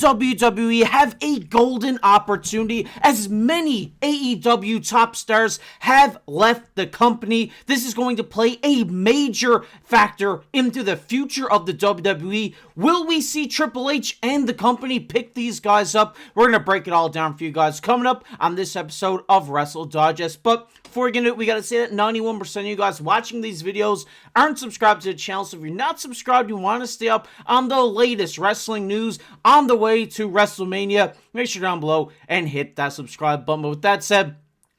WWE have a golden opportunity as many AEW top stars have left the company. This is going to play a major factor into the future of the WWE. Will we see Triple H and the company pick these guys up? We're going to break it all down for you guys coming up on this episode of Wrestle Digest. But before we get into it, we got to say that 91% of you guys watching these videos aren't subscribed to the channel. So if you're not subscribed, you want to stay up on the latest wrestling news on the way to Wrestlemania, make sure down below and hit that subscribe button. But with that said,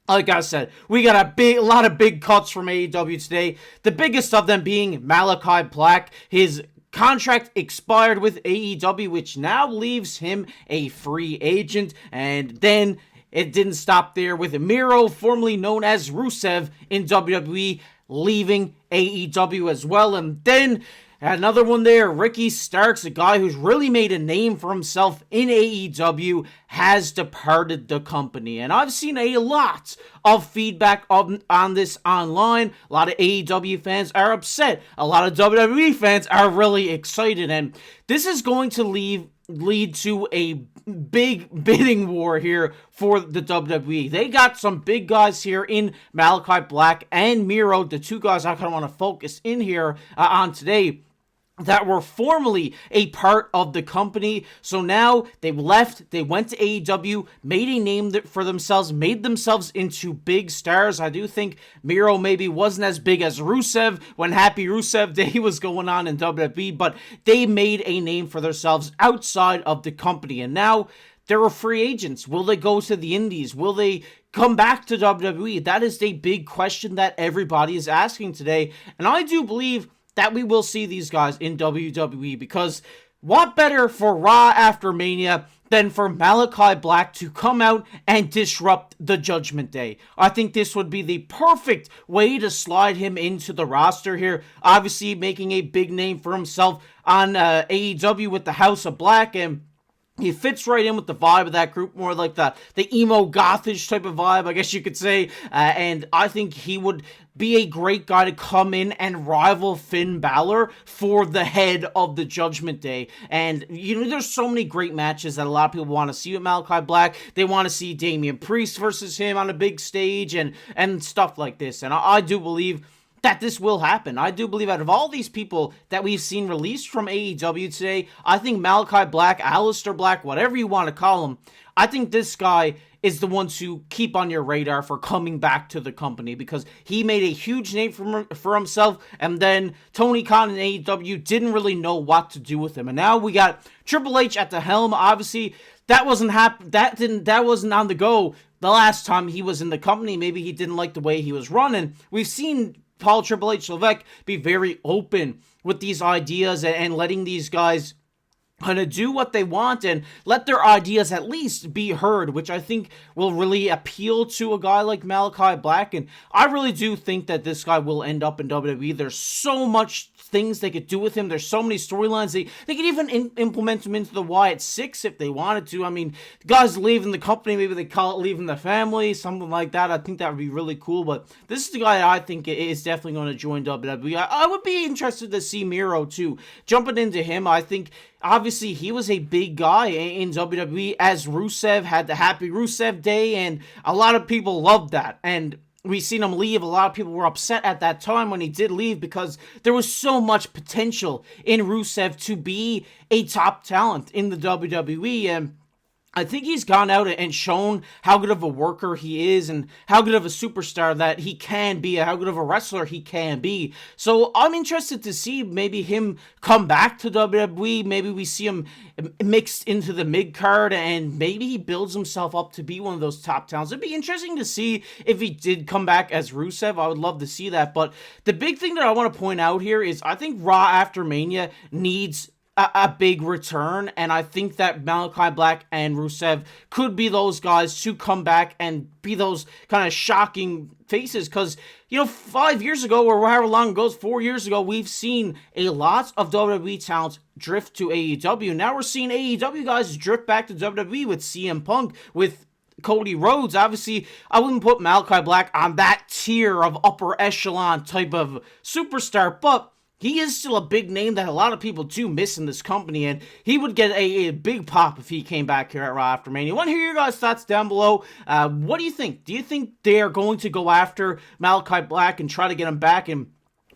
like I said, we got a lot of big cuts from AEW today. The biggest of them being Malaki Black. His contract expired with AEW, which now leaves him a free agent. And then it didn't stop there with Miro, formerly known as Rusev in WWE, leaving AEW as well. And then another one there, Ricky Starks, a guy who's really made a name for himself in AEW, has departed the company. And I've seen a lot of feedback on this online. A lot of AEW fans are upset. A lot of WWE fans are really excited. And this is going to lead to a big bidding war here for the WWE. They got some big guys here in Malaki Black and Miro, the two guys I kind of want to focus in here on today, that were formerly a part of the company. So now they've left, they went to AEW, made a name for themselves, made themselves into big stars. I do think Miro maybe wasn't as big as Rusev when Happy Rusev Day was going on in WWE, but they made a name for themselves outside of the company. And now they're free agents. Will they go to the Indies? Will they come back to WWE? That is a big question that everybody is asking today. And I do believe that we will see these guys in WWE, because what better for Raw after Mania than for Malaki Black to come out and disrupt the Judgment Day? I think this would be the perfect way to slide him into the roster here. Obviously making a big name for himself on AEW with the House of Black, and he fits right in with the vibe of that group, more like the emo gothish type of vibe, I guess you could say. And I think he would be a great guy to come in and rival Finn Balor for the head of the Judgment Day. And, you know, there's so many great matches that a lot of people want to see with Malaki Black. They want to see Damian Priest versus him on a big stage and stuff like this. And I do believe that this will happen. I do believe out of all these people that we've seen released from AEW today, I think Malaki Black, Aleister Black, whatever you want to call him, I think this guy is the one to keep on your radar for coming back to the company, because he made a huge name for himself, and then Tony Khan and AEW didn't really know what to do with him. And now we got Triple H at the helm. Obviously, that wasn't on the go the last time he was in the company. Maybe he didn't like the way he was running. We've seen Paul Triple H Levesque be very open with these ideas and letting these guys kind of do what they want and let their ideas at least be heard, which I think will really appeal to a guy like Malaki Black. And I really do think that this guy will end up in WWE. There's so much things they could do with him. There's so many storylines. They could even implement him into the Wyatt Six if they wanted to. I mean, the guy's leaving the company. Maybe they call it leaving the family, something like that. I think that would be really cool. But this is the guy that I think is definitely going to join WWE. I would be interested to see Miro too. Jumping into him, I think obviously he was a big guy in WWE, as Rusev had the Happy Rusev Day, and a lot of people loved that. And we seen him leave. A lot of people were upset at that time when he did leave, because there was so much potential in Rusev to be a top talent in the WWE. And I think he's gone out and shown how good of a worker he is and how good of a superstar that he can be, how good of a wrestler he can be. So I'm interested to see maybe him come back to WWE. Maybe we see him mixed into the mid-card, and maybe he builds himself up to be one of those top talents. It'd be interesting to see if he did come back as Rusev. I would love to see that. But the big thing that I want to point out here is I think Raw after Mania needs a big return, and I think that Malaki Black and Rusev could be those guys to come back and be those kind of shocking faces, because, you know, 5 years ago, or however long it goes, 4 years ago, we've seen a lot of WWE talent drift to AEW. Now we're seeing AEW guys drift back to WWE with CM Punk, with Cody Rhodes. Obviously, I wouldn't put Malaki Black on that tier of upper echelon type of superstar, but he is still a big name that a lot of people do miss in this company, and he would get a big pop if he came back here at Raw after Mania. I want to hear your guys' thoughts down below. What do you think? Do you think they are going to go after Malaki Black and try to get him back and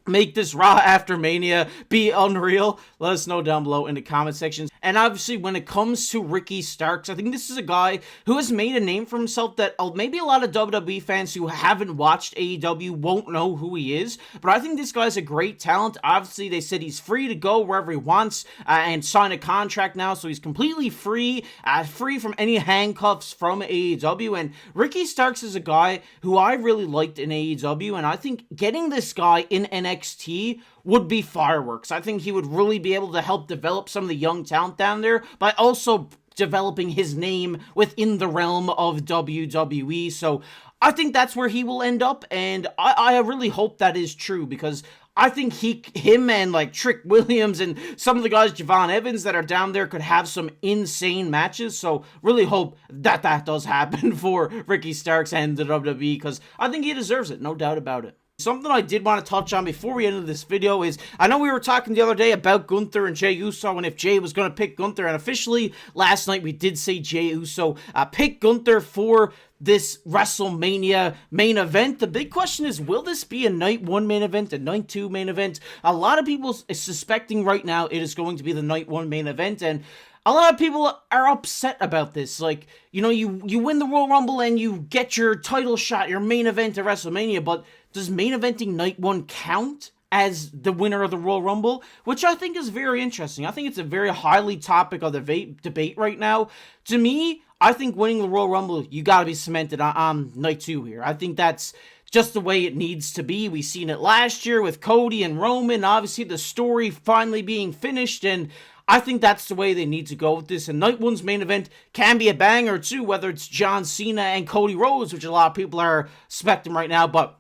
make this Raw after Mania be unreal? Let us know down below in the comment sections. And obviously, when it comes to Ricky Starks, I think this is a guy who has made a name for himself that maybe a lot of WWE fans who haven't watched AEW won't know who he is. But I think this guy's a great talent. Obviously, they said he's free to go wherever he wants and sign a contract now, so he's completely free, free from any handcuffs from AEW. And Ricky Starks is a guy who I really liked in AEW, and I think getting this guy in NXT would be fireworks. I think he would really be able to help develop some of the young talent down there by also developing his name within the realm of WWE. So I think that's where he will end up, and I really hope that is true, because I think him and like Trick Williams and some of the guys, Javon Evans, that are down there could have some insane matches. So really hope that that does happen for Ricky Starks and the WWE, because I think he deserves it, no doubt about it. Something I did want to touch on before we ended this video is, I know we were talking the other day about Gunther and Jey Uso and if Jey was going to pick Gunther, and officially last night we did say Jey Uso pick Gunther for this WrestleMania main event. The big question is, will this be a night 1 main event, a night 2 main event? A lot of people are suspecting right now it is going to be the night 1 main event, and a lot of people are upset about this. Like, you know, you win the Royal Rumble and you get your title shot, your main event at WrestleMania, but does main eventing night 1 count as the winner of the Royal Rumble? Which I think is very interesting. I think it's a very highly topic of the debate right now. To me, I think winning the Royal Rumble, you gotta be cemented on night 2 here. I think that's just the way it needs to be. We've seen it last year with Cody and Roman, obviously the story finally being finished, and I think that's the way they need to go with this. And night 1's main event can be a banger too, whether it's John Cena and Cody Rhodes, which a lot of people are expecting right now. But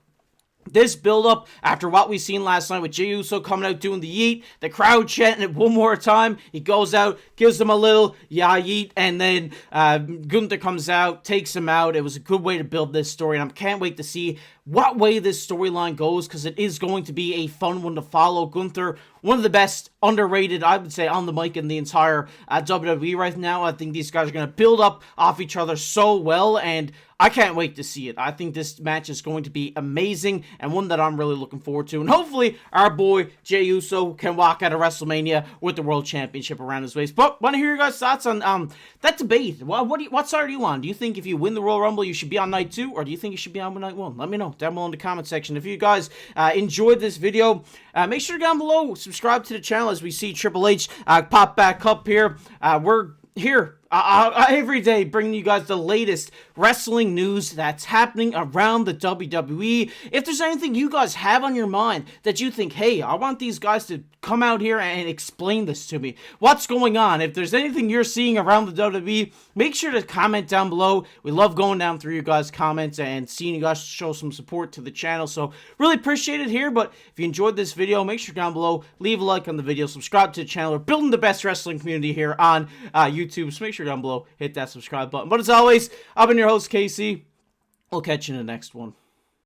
this build-up, after what we seen last night with Jey Uso coming out doing the yeet, the crowd chanting it one more time, he goes out, gives them a little yeet, and then Gunther comes out, takes him out. It was a good way to build this story, and I can't wait to see what way this storyline goes, because it is going to be a fun one to follow. Gunther, one of the best underrated, I would say, on the mic in the entire WWE right now. I think these guys are going to build up off each other so well, and I can't wait to see it. I think this match is going to be amazing, and one that I'm really looking forward to. And hopefully, our boy Jey Uso can walk out of WrestleMania with the World Championship around his waist. But want to hear your guys' thoughts on that debate. What side are you on? Do you think if you win the Royal Rumble, you should be on night 2, or do you think you should be on night 1? Let me know down below in the comment section. If you guys enjoyed this video, make sure down below, subscribe to the channel as we see Triple H pop back up here. We're here every day bringing you guys the latest wrestling news that's happening around the WWE. If there's anything you guys have on your mind that you think, hey, I want these guys to come out here and explain this to me, what's going on? If there's anything you're seeing around the WWE, make sure to comment down below. We love going down through you guys' comments and seeing you guys show some support to the channel, so really appreciate it here. But if you enjoyed this video, make sure down below, leave a like on the video, subscribe to the channel. We're building the best wrestling community here on YouTube, so make sure down below, hit that subscribe button. But as always, I've been your host, Casey. We'll catch you in the next one.